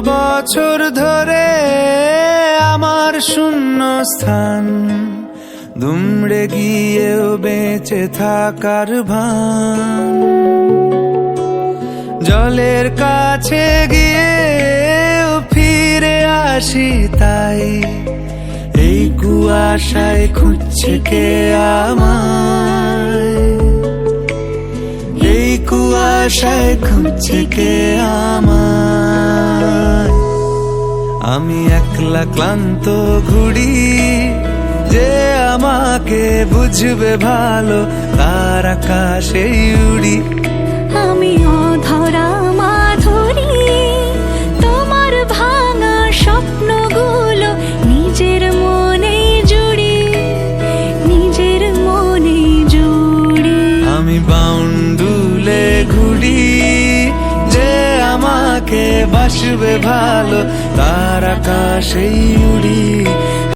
বছর ধরে আমার শূন্য স্থান দুমড়ে গিয়েও বেঁচে থাকার ভান। জলের কাছে গিয়েও ফিরে আসি তাই, এই কুয়াশায় খুঁজছে কে আমায়, এই কুয়াশায় খুঁজছে কে আমায়। আমি একলা ক্লান্ত ঘুরি, যে আমাকে বুঝবে ভালো তার আকাশেই উড়ি। আমি অধরা মাধুরী, তোমার ভাঙা স্বপ্নগুলো নিজের মনে জুড়ি, নিজের মনে জুড়ি। আমি বাউন্ডুলে ঘুরি, যে আমাকে বাসবে ভালো তার আকাশেই